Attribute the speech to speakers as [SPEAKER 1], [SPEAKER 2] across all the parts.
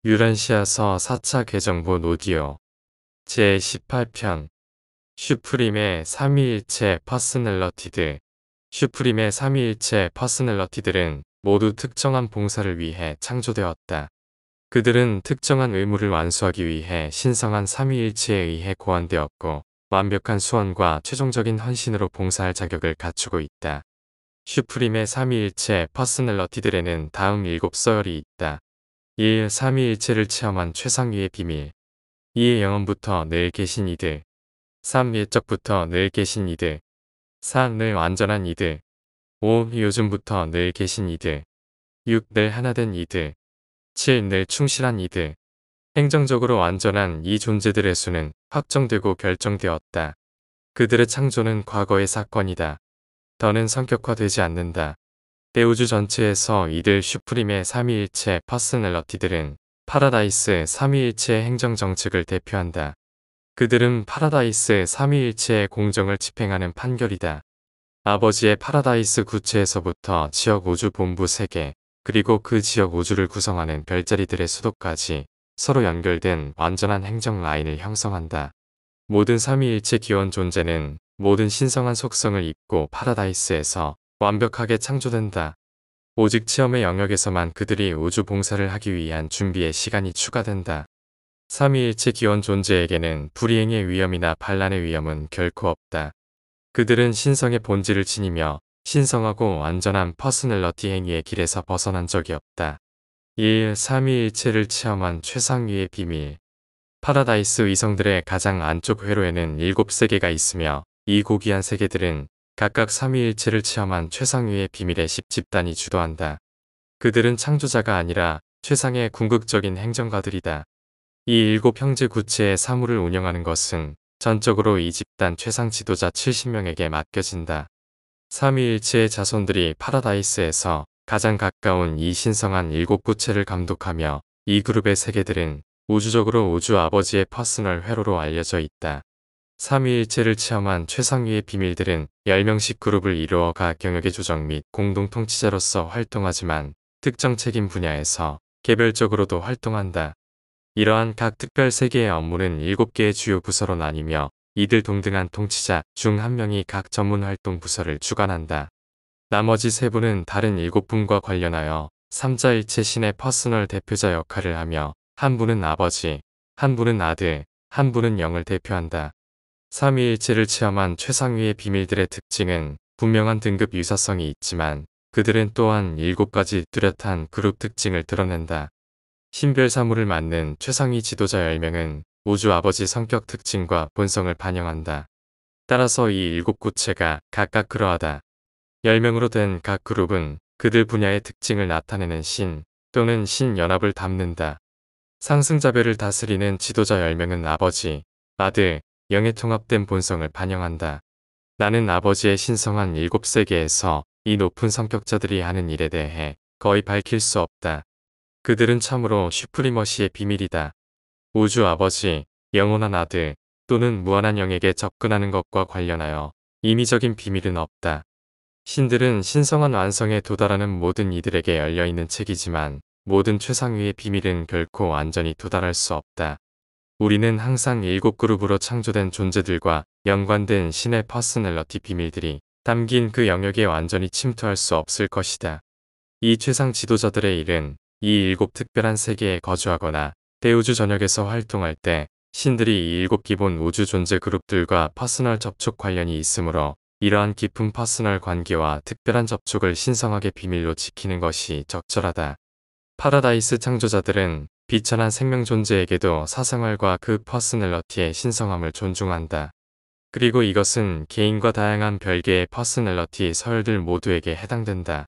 [SPEAKER 1] 유란시아서 4차 개정본 오디오 제18편 슈프림의 삼위일체 퍼스널러티드. 슈프림의 삼위일체 퍼스널러티들은 모두 특정한 봉사를 위해 창조되었다. 그들은 특정한 의무를 완수하기 위해 신성한 삼위일체에 의해 고안되었고 완벽한 수원과 최종적인 헌신으로 봉사할 자격을 갖추고 있다. 슈프림의 삼위일체 퍼스널러티들에는 다음 7서열이 있다. 1. 삼위일체를 체험한 최상위의 비밀. 2. 영원부터 늘 계신 이들. 3. 옛적부터 늘 계신 이들. 4. 늘 완전한 이들. 5. 요즘부터 늘 계신 이들. 6. 늘 하나된 이들. 7. 늘 충실한 이들. 행정적으로 완전한 이 존재들의 수는 확정되고 결정되었다. 그들의 창조는 과거의 사건이다. 더는 성격화되지 않는다. 대우주 전체에서 이들 슈프림의 삼위일체 퍼스널러티들은 파라다이스 삼위일체의 행정정책을 대표한다. 그들은 파라다이스 삼위일체의 공정을 집행하는 판결이다. 아버지의 파라다이스 구체에서부터 지역 우주 본부 세계, 그리고 그 지역 우주를 구성하는 별자리들의 수도까지 서로 연결된 완전한 행정 라인을 형성한다. 모든 삼위일체 기원 존재는 모든 신성한 속성을 입고 파라다이스에서 완벽하게 창조된다. 오직 체험의 영역에서만 그들이 우주 봉사를 하기 위한 준비의 시간이 추가된다. 삼위일체 기원 존재에게는 불이행의 위험이나 반란의 위험은 결코 없다. 그들은 신성의 본질을 지니며 신성하고 완전한 퍼스널러티 행위의 길에서 벗어난 적이 없다. 1. 삼위일체를 체험한 최상위의 비밀. 파라다이스 위성들의 가장 안쪽 회로에는 7세계가 있으며 이 고귀한 세계들은 각각 삼위일체를 체험한 최상위의 비밀의 10집단이 주도한다. 그들은 창조자가 아니라 최상의 궁극적인 행정가들이다. 이 7형제 구체의 사물을 운영하는 것은 전적으로 이 집단 최상 지도자 70명에게 맡겨진다. 삼위일체의 자손들이 파라다이스에서 가장 가까운 이 신성한 7구체를 감독하며 이 그룹의 세계들은 우주적으로 우주 아버지의 퍼스널 회로로 알려져 있다. 삼위일체를 체험한 최상위의 비밀들은 10명씩 그룹을 이루어 각 영역의 조정 및 공동 통치자로서 활동하지만 특정 책임 분야에서 개별적으로도 활동한다. 이러한 각 특별 세계의 업무는 7개의 주요 부서로 나뉘며 이들 동등한 통치자 중 1명이 각 전문 활동 부서를 주관한다. 나머지 3분은 다른 7분과 관련하여 삼자일체 신의 퍼스널 대표자 역할을 하며 한 분은 아버지, 한 분은 아들, 한 분은 영을 대표한다. 삼위일체를 체험한 최상위의 비밀들의 특징은 분명한 등급 유사성이 있지만 그들은 또한 7가지 뚜렷한 그룹 특징을 드러낸다. 신별 사물을 맡는 최상위 지도자 10명은 우주 아버지 성격 특징과 본성을 반영한다. 따라서 이 7구체가 각각 그러하다. 10명으로 된 각 그룹은 그들 분야의 특징을 나타내는 신 또는 신연합을 담는다. 상승자별을 다스리는 지도자 10명은 아버지, 아들, 영의 통합된 본성을 반영한다. 나는 아버지의 신성한 7세계에서 이 높은 성격자들이 하는 일에 대해 거의 밝힐 수 없다. 그들은 참으로 슈프리머시의 비밀이다. 우주 아버지, 영원한 아들 또는 무한한 영에게 접근하는 것과 관련하여 임의적인 비밀은 없다. 신들은 신성한 완성에 도달하는 모든 이들에게 열려있는 책이지만 모든 최상위의 비밀은 결코 완전히 도달할 수 없다. 우리는 항상 7그룹으로 창조된 존재들과 연관된 신의 퍼스널러티 비밀들이 담긴 그 영역에 완전히 침투할 수 없을 것이다. 이 최상 지도자들의 일은 이 7 특별한 세계에 거주하거나 대우주 전역에서 활동할 때 신들이 이 7 기본 우주 존재 그룹들과 퍼스널 접촉 관련이 있으므로 이러한 깊은 퍼스널 관계와 특별한 접촉을 신성하게 비밀로 지키는 것이 적절하다. 파라다이스 창조자들은 비천한 생명 존재에게도 사생활과 그 퍼스널러티의 신성함을 존중한다. 그리고 이것은 개인과 다양한 별개의 퍼스널러티 서열들 모두에게 해당된다.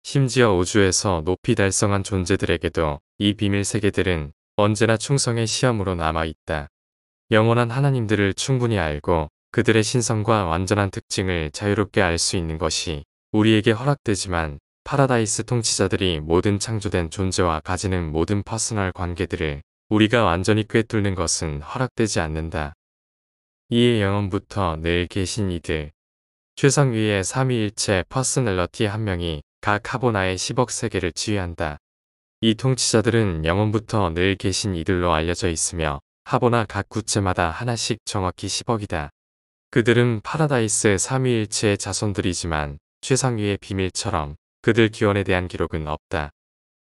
[SPEAKER 1] 심지어 우주에서 높이 달성한 존재들에게도 이 비밀 세계들은 언제나 충성의 시험으로 남아있다. 영원한 하나님들을 충분히 알고 그들의 신성과 완전한 특징을 자유롭게 알 수 있는 것이 우리에게 허락되지만 파라다이스 통치자들이 모든 창조된 존재와 가지는 모든 퍼스널 관계들을 우리가 완전히 꿰뚫는 것은 허락되지 않는다. 이에 영원부터 늘 계신 이들, 최상위의 삼위일체 퍼스널러티 1명이 각 하보나의 10억 세계를 지휘한다. 이 통치자들은 영원부터 늘 계신 이들로 알려져 있으며 하보나 각 구체마다 하나씩 정확히 10억이다. 그들은 파라다이스 삼위일체의 자손들이지만 최상위의 비밀처럼 그들 기원에 대한 기록은 없다.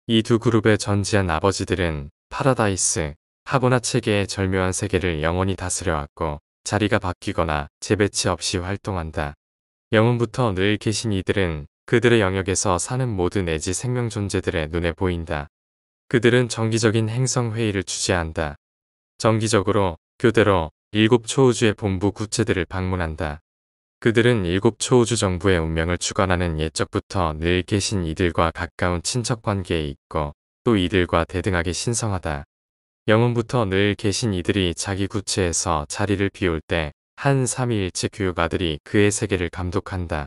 [SPEAKER 1] 이 두 그룹의 전지한 아버지들은 파라다이스, 하보나 체계의 절묘한 세계를 영원히 다스려왔고 자리가 바뀌거나 재배치 없이 활동한다. 영원부터 늘 계신 이들은 그들의 영역에서 사는 모든 애지 생명 존재들의 눈에 보인다. 그들은 정기적인 행성 회의를 주재한다. 정기적으로 교대로 7초우주의 본부 구체들을 방문한다. 그들은 7초우주 정부의 운명을 주관하는 옛적부터 늘 계신 이들과 가까운 친척 관계에 있고 또 이들과 대등하게 신성하다. 영원부터 늘 계신 이들이 자기 구체에서 자리를 비울 때 한 삼위일체 교육아들이 그의 세계를 감독한다.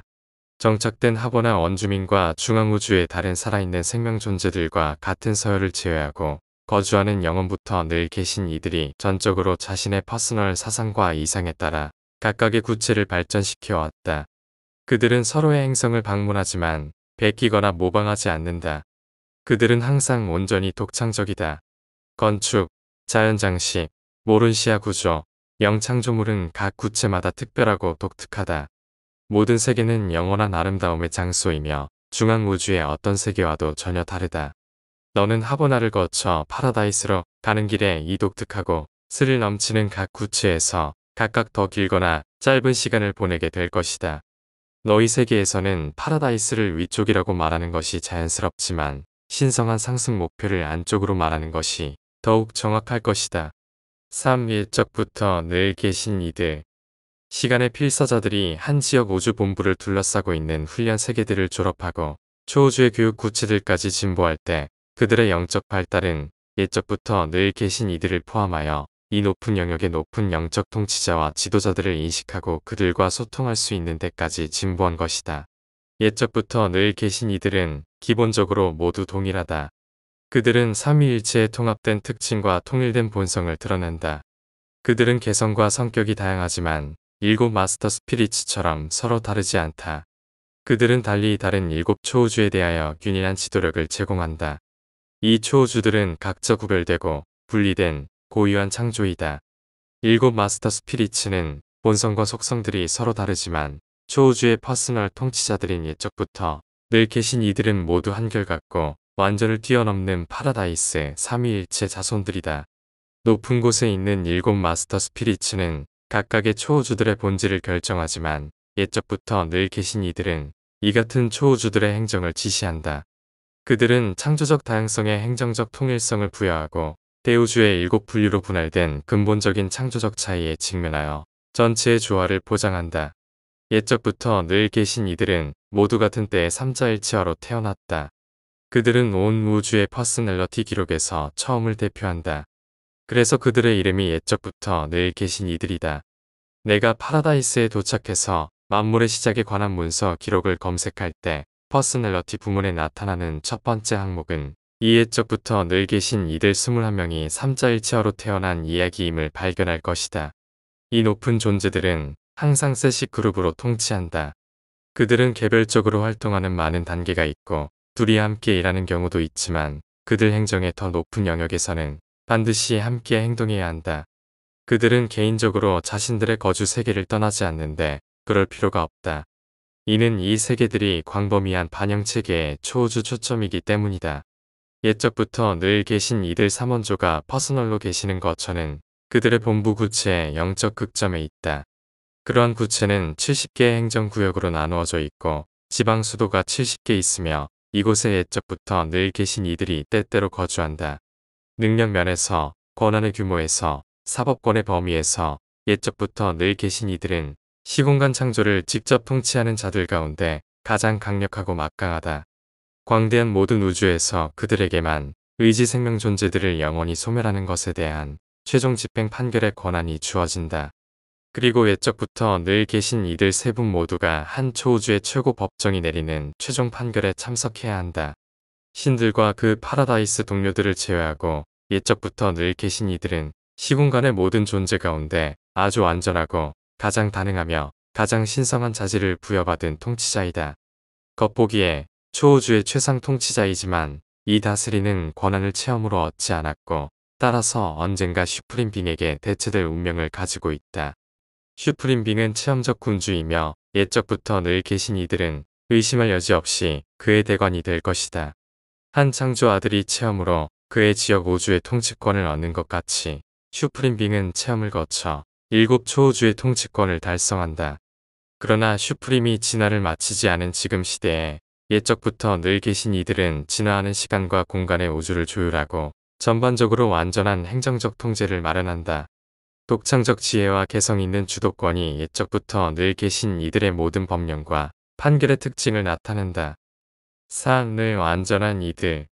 [SPEAKER 1] 정착된 하보나 원주민과 중앙우주의 다른 살아있는 생명 존재들과 같은 서열을 제외하고 거주하는 영원부터 늘 계신 이들이 전적으로 자신의 퍼스널 사상과 이상에 따라 각각의 구체를 발전시켜 왔다. 그들은 서로의 행성을 방문하지만 베끼거나 모방하지 않는다. 그들은 항상 온전히 독창적이다. 건축, 자연장식, 모른시아 구조, 영창조물은 각 구체마다 특별하고 독특하다. 모든 세계는 영원한 아름다움의 장소이며 중앙우주의 어떤 세계와도 전혀 다르다. 너는 하보나를 거쳐 파라다이스로 가는 길에 이 독특하고 스릴 넘치는 각 구체에서 각각 더 길거나 짧은 시간을 보내게 될 것이다. 너희 세계에서는 파라다이스를 위쪽이라고 말하는 것이 자연스럽지만 신성한 상승 목표를 안쪽으로 말하는 것이 더욱 정확할 것이다. 3. 일적부터 늘 계신 이들. 시간의 필사자들이 한 지역 우주 본부를 둘러싸고 있는 훈련 세계들을 졸업하고 초우주의 교육 구체들까지 진보할 때 그들의 영적 발달은 옛적부터 늘 계신 이들을 포함하여 이 높은 영역의 높은 영적 통치자와 지도자들을 인식하고 그들과 소통할 수 있는 데까지 진보한 것이다. 옛적부터 늘 계신 이들은 기본적으로 모두 동일하다. 그들은 삼위일체의 통합된 특징과 통일된 본성을 드러낸다. 그들은 개성과 성격이 다양하지만 7 마스터 스피릿처럼 서로 다르지 않다. 그들은 달리 다른 7 초우주에 대하여 균일한 지도력을 제공한다. 이 초우주들은 각자 구별되고 분리된 고유한 창조이다. 7 마스터 스피릿은 본성과 속성들이 서로 다르지만 초우주의 퍼스널 통치자들인 옛적부터 늘 계신 이들은 모두 한결같고 완전을 뛰어넘는 파라다이스 삼위일체 자손들이다. 높은 곳에 있는 7 마스터 스피릿은 각각의 초우주들의 본질을 결정하지만 옛적부터 늘 계신 이들은 이 같은 초우주들의 행정을 지시한다. 그들은 창조적 다양성에 행정적 통일성을 부여하고 대우주의 7 분류로 분할된 근본적인 창조적 차이에 직면하여 전체의 조화를 보장한다. 옛적부터 늘 계신 이들은 모두 같은 때의 삼자일체화로 태어났다. 그들은 온 우주의 퍼스널러티 기록에서 처음을 대표한다. 그래서 그들의 이름이 옛적부터 늘 계신 이들이다. 내가 파라다이스에 도착해서 만물의 시작에 관한 문서 기록을 검색할 때 퍼스널러티 부문에 나타나는 첫 번째 항목은 이 옛적부터 늘 계신 이들 21명이 삼자일체화로 태어난 이야기임을 발견할 것이다. 이 높은 존재들은 항상 셋씩 그룹으로 통치한다. 그들은 개별적으로 활동하는 많은 단계가 있고 둘이 함께 일하는 경우도 있지만 그들 행정의 더 높은 영역에서는 반드시 함께 행동해야 한다. 그들은 개인적으로 자신들의 거주 세계를 떠나지 않는데 그럴 필요가 없다. 이는 이 세계들이 광범위한 반영체계의 초우주 초점이기 때문이다. 옛적부터 늘 계신 이들 3원조가 퍼스널로 계시는 거처는 그들의 본부 구체의 영적 극점에 있다. 그러한 구체는 70개의 행정구역으로 나누어져 있고 지방 수도가 70개 있으며 이곳에 옛적부터 늘 계신 이들이 때때로 거주한다. 능력 면에서, 권한의 규모에서, 사법권의 범위에서 옛적부터 늘 계신 이들은 시공간 창조를 직접 통치하는 자들 가운데 가장 강력하고 막강하다. 광대한 모든 우주에서 그들에게만 의지 생명 존재들을 영원히 소멸하는 것에 대한 최종 집행 판결의 권한이 주어진다. 그리고 옛적부터 늘 계신 이들 세 분 모두가 한 초우주의 최고 법정이 내리는 최종 판결에 참석해야 한다. 신들과 그 파라다이스 동료들을 제외하고 옛적부터 늘 계신 이들은 시공간의 모든 존재 가운데 아주 안전하고 가장 다능하며 가장 신성한 자질을 부여받은 통치자이다. 겉보기에 초우주의 최상 통치자이지만 이 다스리는 권한을 체험으로 얻지 않았고 따라서 언젠가 슈프림 빙에게 대체될 운명을 가지고 있다. 슈프림 빙은 체험적 군주이며 옛적부터 늘 계신 이들은 의심할 여지 없이 그의 대관이 될 것이다. 한 창조 아들이 체험으로 그의 지역 우주의 통치권을 얻는 것 같이 슈프림 빙은 체험을 거쳐 7 초우주의 통치권을 달성한다. 그러나 슈프림이 진화를 마치지 않은 지금 시대에 옛적부터 늘 계신 이들은 진화하는 시간과 공간의 우주를 조율하고 전반적으로 완전한 행정적 통제를 마련한다. 독창적 지혜와 개성 있는 주도권이 옛적부터 늘 계신 이들의 모든 법령과 판결의 특징을 나타낸다. 늘 완전한 이들.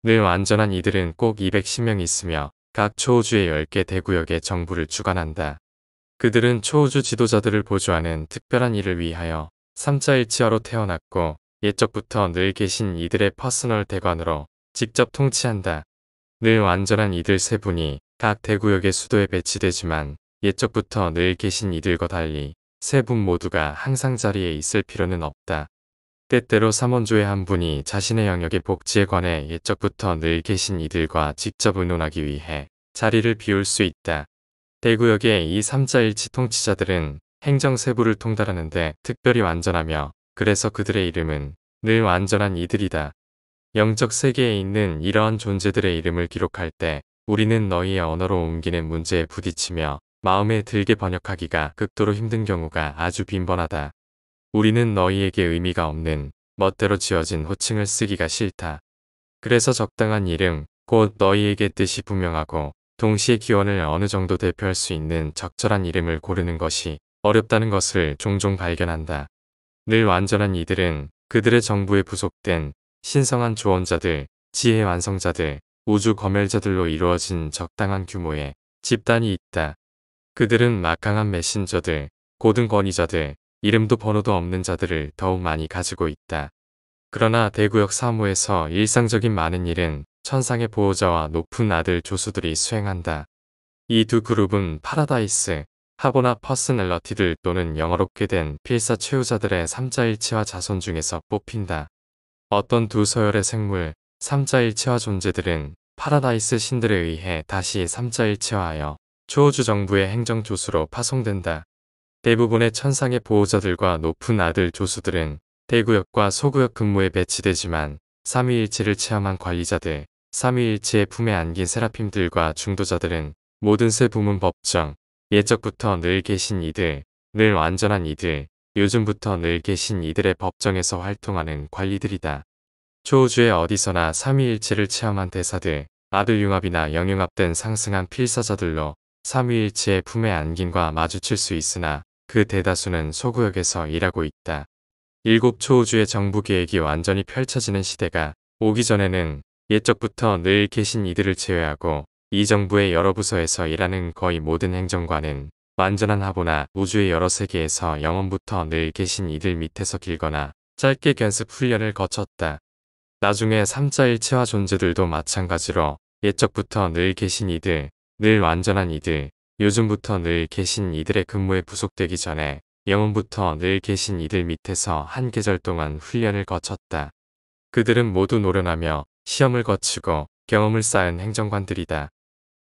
[SPEAKER 1] 늘 완전한 이들은 꼭 210명 있으며 각 초우주의 10개 대구역의 정부를 주관한다. 그들은 초우주 지도자들을 보조하는 특별한 일을 위하여 삼자일치화로 태어났고 옛적부터 늘 계신 이들의 퍼스널 대관으로 직접 통치한다. 늘 완전한 이들 세 분이 각 대구역의 수도에 배치되지만 옛적부터 늘 계신 이들과 달리 세 분 모두가 항상 자리에 있을 필요는 없다. 때때로 삼원조의 한 분이 자신의 영역의 복지에 관해 옛적부터 늘 계신 이들과 직접 의논하기 위해 자리를 비울 수 있다. 대구역의 이 삼자일치 통치자들은 행정 세부를 통달하는데 특별히 완전하며 그래서 그들의 이름은 늘 완전한 이들이다. 영적 세계에 있는 이러한 존재들의 이름을 기록할 때 우리는 너희의 언어로 옮기는 문제에 부딪히며 마음에 들게 번역하기가 극도로 힘든 경우가 아주 빈번하다. 우리는 너희에게 의미가 없는 멋대로 지어진 호칭을 쓰기가 싫다. 그래서 적당한 이름, 곧 너희에게 뜻이 분명하고 동시에 기원을 어느 정도 대표할 수 있는 적절한 이름을 고르는 것이 어렵다는 것을 종종 발견한다. 늘 완전한 이들은 그들의 정부에 부속된 신성한 조언자들, 지혜 완성자들, 우주 검열자들로 이루어진 적당한 규모의 집단이 있다. 그들은 막강한 메신저들, 고등 권위자들, 이름도 번호도 없는 자들을 더욱 많이 가지고 있다. 그러나 대구역 사무에서 일상적인 많은 일은 천상의 보호자와 높은 아들 조수들이 수행한다. 이 두 그룹은 파라다이스, 하보나 퍼스널러티들 또는 영어롭게 된 필사 최후자들의 삼자일체화 자손 중에서 뽑힌다. 어떤 두 서열의 생물, 삼자일체화 존재들은 파라다이스 신들에 의해 다시 삼자일체화하여 초우주 정부의 행정조수로 파송된다. 대부분의 천상의 보호자들과 높은 아들 조수들은 대구역과 소구역 근무에 배치되지만 삼위일체를 체험한 관리자들, 삼위일체의 품에 안긴 세라핌들과 중도자들은 모든 세 부문 법정, 옛적부터 늘 계신 이들, 늘 완전한 이들, 요즘부터 늘 계신 이들의 법정에서 활동하는 관리들이다. 초우주의 어디서나 삼위일체를 체험한 대사들, 아들융합이나 영융합된 상승한 필사자들로 삼위일체의 품에 안김과 마주칠 수 있으나 그 대다수는 소구역에서 일하고 있다. 7 초우주의 정부 계획이 완전히 펼쳐지는 시대가 오기 전에는 옛적부터 늘 계신 이들을 제외하고 이 정부의 여러 부서에서 일하는 거의 모든 행정관은 완전한 하보나 우주의 여러 세계에서 영원부터 늘 계신 이들 밑에서 길거나 짧게 견습 훈련을 거쳤다. 나중에 삼자일체화 존재들도 마찬가지로 옛적부터 늘 계신 이들, 늘 완전한 이들, 요즘부터 늘 계신 이들의 근무에 부속되기 전에 영원부터 늘 계신 이들 밑에서 한 계절 동안 훈련을 거쳤다. 그들은 모두 노련하며 시험을 거치고 경험을 쌓은 행정관들이다.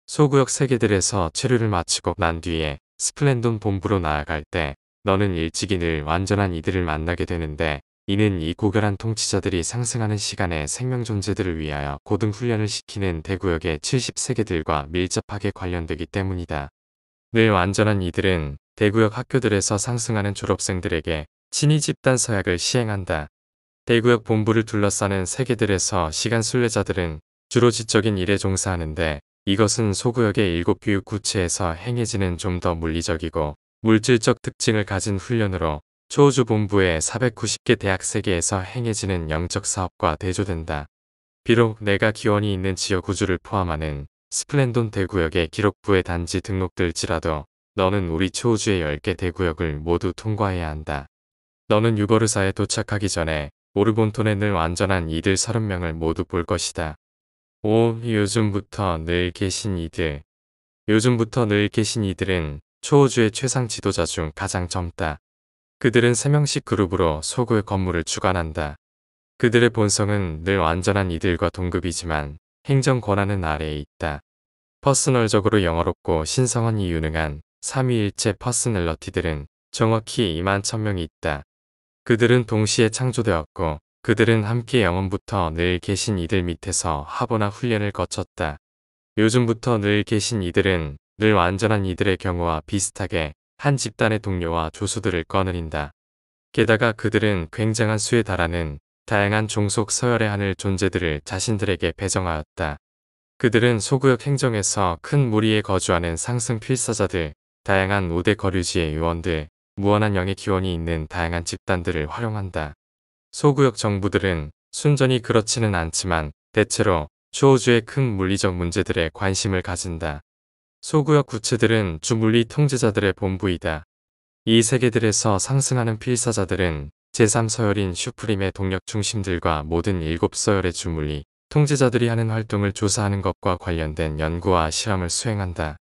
[SPEAKER 1] 소구역 세계들에서 체류를 마치고 난 뒤에 스플렌돈 본부로 나아갈 때 너는 일찍이 늘 완전한 이들을 만나게 되는데 이는 이 고결한 통치자들이 상승하는 시간에 생명 존재들을 위하여 고등 훈련을 시키는 대구역의 70세계들과 밀접하게 관련되기 때문이다. 늘 완전한 이들은 대구역 학교들에서 상승하는 졸업생들에게 친위 집단 서약을 시행한다. 대구역 본부를 둘러싸는 세계들에서 시간 순례자들은 주로 지적인 일에 종사하는데 이것은 소구역의 7 교육 구체에서 행해지는 좀 더 물리적이고 물질적 특징을 가진 훈련으로 초우주 본부의 490개 대학 세계에서 행해지는 영적 사업과 대조된다. 비록 내가 기원이 있는 지역 우주를 포함하는 스플렌돈 대구역의 기록부에 단지 등록될지라도 너는 우리 초우주의 10개 대구역을 모두 통과해야 한다. 너는 유거르사에 도착하기 전에 오르본톤에 늘 완전한 이들 30명을 모두 볼 것이다. 요즘부터 늘 계신 이들. 요즘부터 늘 계신 이들은 초우주의 최상 지도자 중 가장 젊다. 그들은 3명씩 그룹으로 소구의 건물을 주관한다. 그들의 본성은 늘 완전한 이들과 동급이지만 행정 권한은 아래에 있다. 퍼스널적으로 영어롭고 신성한 유능한 삼위일체 퍼스널러티들은 정확히 21,000명이 있다. 그들은 동시에 창조되었고 그들은 함께 영원부터 늘 계신 이들 밑에서 합오나 훈련을 거쳤다. 요즘부터 늘 계신 이들은 늘 완전한 이들의 경우와 비슷하게 한 집단의 동료와 조수들을 거느린다. 게다가 그들은 굉장한 수에 달하는 다양한 종속 서열에 하늘 존재들을 자신들에게 배정하였다. 그들은 소구역 행정에서 큰 무리에 거주하는 상승 필사자들, 다양한 우대 거류지의 요원들, 무한한 영의 기원이 있는 다양한 집단들을 활용한다. 소구역 정부들은 순전히 그렇지는 않지만 대체로 초우주의 큰 물리적 문제들에 관심을 가진다. 소구역 구체들은 주물리 통제자들의 본부이다. 이 세계들에서 상승하는 필사자들은 제3서열인 슈프림의 동력 중심들과 모든 7서열의 주물리 통제자들이 하는 활동을 조사하는 것과 관련된 연구와 실험을 수행한다.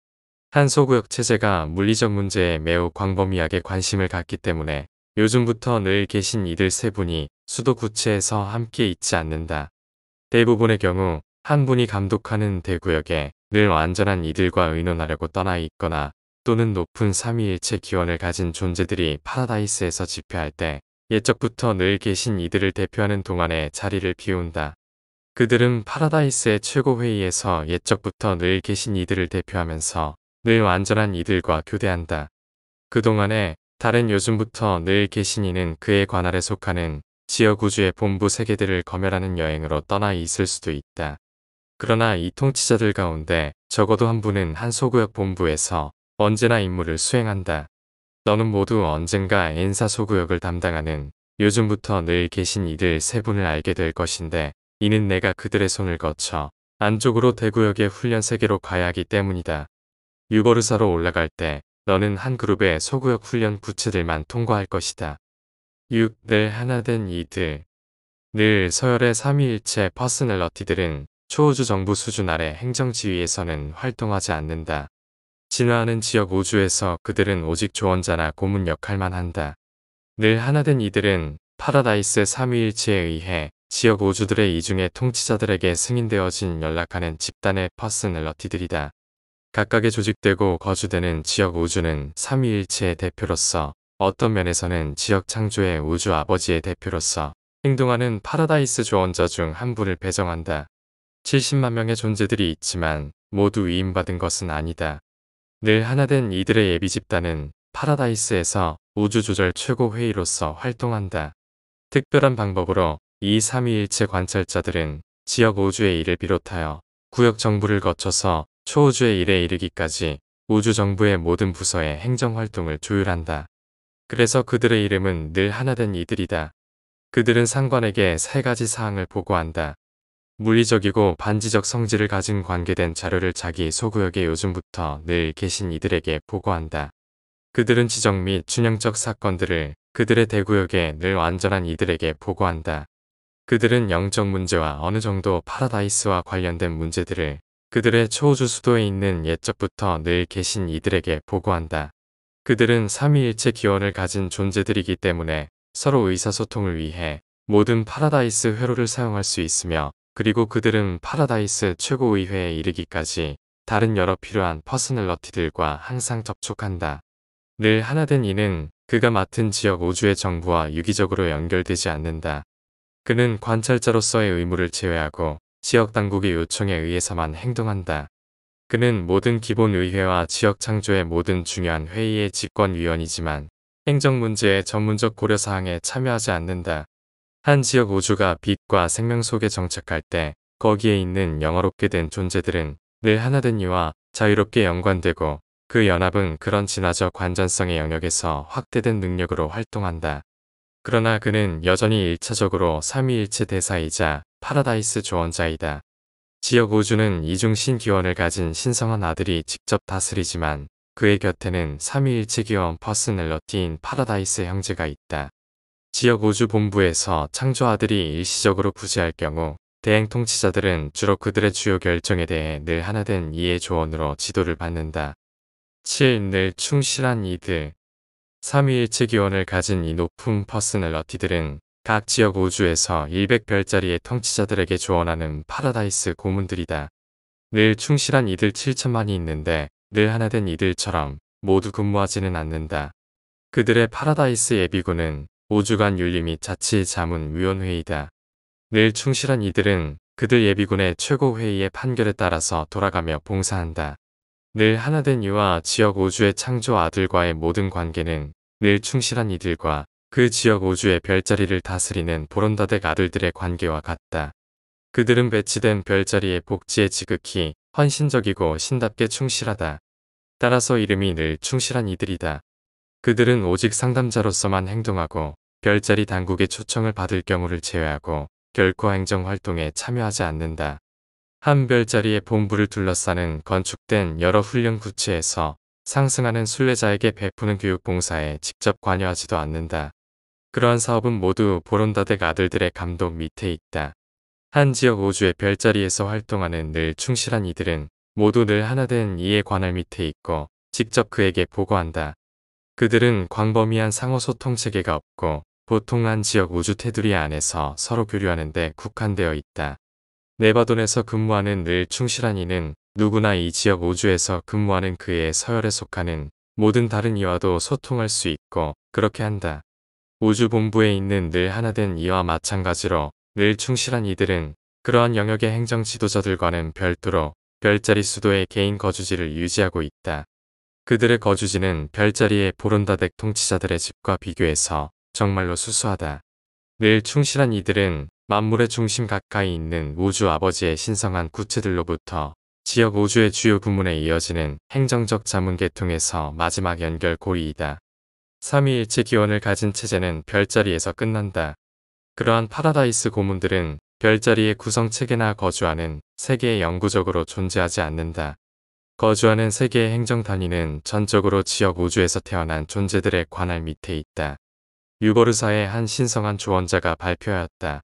[SPEAKER 1] 한 소구역 체제가 물리적 문제에 매우 광범위하게 관심을 갖기 때문에 요즘부터 늘 계신 이들 세 분이 수도 구체에서 함께 있지 않는다. 대부분의 경우 한 분이 감독하는 대구역에 늘 완전한 이들과 의논하려고 떠나 있거나 또는 높은 삼위일체 기원을 가진 존재들이 파라다이스에서 집회할 때 예적부터 늘 계신 이들을 대표하는 동안에 자리를 비운다. 그들은 파라다이스의 최고회의에서 예적부터 늘 계신 이들을 대표하면서 늘 완전한 이들과 교대한다. 그동안에 다른 요즘부터 늘 계신 이는 그의 관할에 속하는 지역우주의 본부 세계들을 검열하는 여행으로 떠나 있을 수도 있다. 그러나 이 통치자들 가운데 적어도 한 분은 한 소구역 본부에서 언제나 임무를 수행한다. 너는 모두 언젠가 엔사 소구역을 담당하는 요즘부터 늘 계신 이들 세 분을 알게 될 것인데 이는 내가 그들의 손을 거쳐 안쪽으로 대구역의 훈련 세계로 가야 하기 때문이다. 유버르사로 올라갈 때 너는 한 그룹의 소구역 훈련 부츠들만 통과할 것이다. 6. 늘 하나된 이들. 늘 서열의 삼위일체 퍼스널러티들은 초우주 정부 수준 아래 행정지위에서는 활동하지 않는다. 진화하는 지역 우주에서 그들은 오직 조언자나 고문 역할만 한다. 늘 하나된 이들은 파라다이스 삼위일체에 의해 지역 우주들의 이중의 통치자들에게 승인되어진 연락하는 집단의 퍼스널러티들이다. 각각의 조직되고 거주되는 지역 우주는 삼위일체의 대표로서 어떤 면에서는 지역 창조의 우주 아버지의 대표로서 행동하는 파라다이스 조언자 중 한 분을 배정한다. 70만 명의 존재들이 있지만 모두 위임받은 것은 아니다. 늘 하나된 이들의 예비 집단은 파라다이스에서 우주조절 최고회의로서 활동한다. 특별한 방법으로 이 삼위일체 관찰자들은 지역 우주의 일을 비롯하여 구역 정부를 거쳐서 초우주의 일에 이르기까지 우주 정부의 모든 부서의 행정활동을 조율한다. 그래서 그들의 이름은 늘 하나된 이들이다. 그들은 상관에게 세 가지 사항을 보고한다. 물리적이고 반지적 성질을 가진 관계된 자료를 자기 소구역에 요즘부터 늘 계신 이들에게 보고한다. 그들은 지적 및 균형적 사건들을 그들의 대구역에 늘 완전한 이들에게 보고한다. 그들은 영적 문제와 어느 정도 파라다이스와 관련된 문제들을 그들의 초우주 수도에 있는 예적부터 늘 계신 이들에게 보고한다. 그들은 삼위일체 기원을 가진 존재들이기 때문에 서로 의사소통을 위해 모든 파라다이스 회로를 사용할 수 있으며 그리고 그들은 파라다이스 최고의회에 이르기까지 다른 여러 필요한 퍼스널러티들과 항상 접촉한다. 늘 하나된 이는 그가 맡은 지역 우주의 정부와 유기적으로 연결되지 않는다. 그는 관찰자로서의 의무를 제외하고 지역 당국의 요청에 의해서만 행동한다. 그는 모든 기본 의회와 지역 창조의 모든 중요한 회의의 집권위원이지만 행정 문제의 전문적 고려사항에 참여하지 않는다. 한 지역 우주가 빛과 생명 속에 정착할 때 거기에 있는 영어롭게 된 존재들은 늘 하나된 이와 자유롭게 연관되고 그 연합은 그런 진화적 관전성의 영역에서 확대된 능력으로 활동한다. 그러나 그는 여전히 1차적으로 삼위일체 대사이자 파라다이스 조언자이다. 지역 우주는 이중 신기원을 가진 신성한 아들이 직접 다스리지만 그의 곁에는 삼위일체 기원 퍼스널러티인 파라다이스 형제가 있다. 지역 우주 본부에서 창조 아들이 일시적으로 부재할 경우 대행 통치자들은 주로 그들의 주요 결정에 대해 늘 하나된 이의 조언으로 지도를 받는다. 7. 늘 충실한 이들. 삼위일체 기원을 가진 이 높은 퍼스널러티들은 각 지역 우주에서 100별자리의 통치자들에게 조언하는 파라다이스 고문들이다. 늘 충실한 이들 7천만이 있는데 늘 하나된 이들처럼 모두 근무하지는 않는다. 그들의 파라다이스 예비군은 우주관 윤리 및 자치자문위원회이다. 늘 충실한 이들은 그들 예비군의 최고회의의 판결에 따라서 돌아가며 봉사한다. 늘 하나된 이와 지역 우주의 창조 아들과의 모든 관계는 늘 충실한 이들과 그 지역 우주의 별자리를 다스리는 보론다덱 아들들의 관계와 같다. 그들은 배치된 별자리의 복지에 지극히 헌신적이고 신답게 충실하다. 따라서 이름이 늘 충실한 이들이다. 그들은 오직 상담자로서만 행동하고 별자리 당국의 초청을 받을 경우를 제외하고 결코 행정활동에 참여하지 않는다. 한 별자리의 본부를 둘러싸는 건축된 여러 훈련 구체에서 상승하는 순례자에게 베푸는 교육 봉사에 직접 관여하지도 않는다. 그러한 사업은 모두 보론다덱 아들들의 감독 밑에 있다. 한 지역 우주의 별자리에서 활동하는 늘 충실한 이들은 모두 늘 하나된 이의 관할 밑에 있고 직접 그에게 보고한다. 그들은 광범위한 상호소통 체계가 없고 보통 한 지역 우주 테두리 안에서 서로 교류하는 데 국한되어 있다. 네바돈에서 근무하는 늘 충실한 이는 누구나 이 지역 우주에서 근무하는 그의 서열에 속하는 모든 다른 이와도 소통할 수 있고 그렇게 한다. 우주본부에 있는 늘 하나된 이와 마찬가지로 늘 충실한 이들은 그러한 영역의 행정 지도자들과는 별도로 별자리 수도의 개인 거주지를 유지하고 있다. 그들의 거주지는 별자리의 보론다덱 통치자들의 집과 비교해서 정말로 수수하다. 늘 충실한 이들은 만물의 중심 가까이 있는 우주 아버지의 신성한 구체들로부터 지역 우주의 주요 부문에 이어지는 행정적 자문 계통에서 마지막 연결 고리이다. 삼위일체 기원을 가진 체제는 별자리에서 끝난다. 그러한 파라다이스 고문들은 별자리의 구성체계나 거주하는 세계에 영구적으로 존재하지 않는다. 거주하는 세계의 행정 단위는 전적으로 지역 우주에서 태어난 존재들의 관할 밑에 있다. 유버르사의 한 신성한 조언자가 발표하였다.